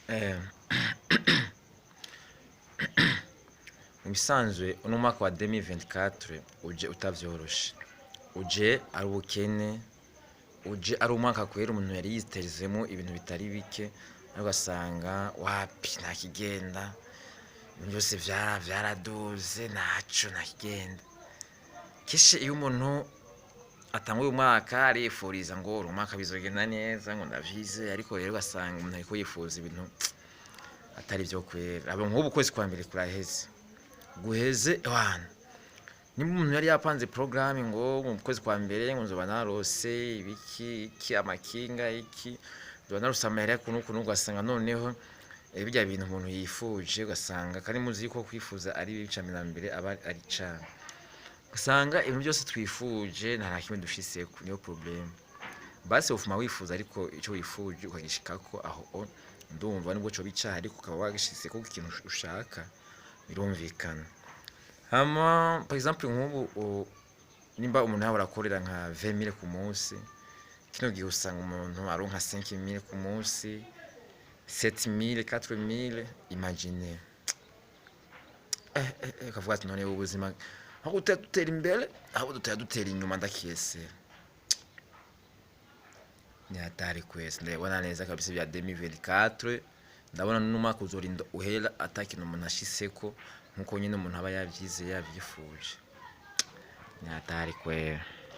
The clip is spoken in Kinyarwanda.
Eh, mu bisanzwe uno mwaka wa 2024 uje utavyoroshe, uje ari ubukene, uje ari umwaka kwera umuntu yari yiterizemo ibintu bitari bike, ugasanga wapi nta kigenda, ibintu byose vyaraduze ntaco nta kigenda. Keshe iyo umuntu atanguye umwaka arifuriza ngo umwaka bizogenda neza ngo ndavize, ariko rero ugasanga umuntu ariko yifuza ibintu atari byo kwera. Abo nk'ubu kwezi kwa mbere kuraheze guheze wana nimba umuntu yari yapanze programme ngo mu kwezi kwa mbere ngo nzoba narose iki amakinga iki nzoba narose amahera kuno ugasanga noneho bijya bintu umuntu yifuje, ugasanga kandi muzi ko kwifuza ari bica mbere aba ari cyane, ugasanga ibintu byose twifuje nta kimwe dushise ku niyo problem. Basi ufuma wifuza ariko icyo wifuje ukagishikako aho ndumva nibwo cyo bica ariko ukaba wagishise ko ikintu ushaka birumvikana. Hama par exemple nk'ubu nimba umuntu yahora akorera nka 20,000 ku munsi, kino gihe usanga umuntu aronka 5,000 ku munsi, 7,000 4,000, imagine kavuga ati none ubuzima aho utera imbere aho dutera inyuma ndakiyesera. Ni hatari kwese, ndabona neza kabisa bya 2024, ndabona n'umwaka uzorinda uhera atakintu umuntu ashiseko nkuko nyine umuntu aba yavyize yavyifuje. Ni hatari kwera.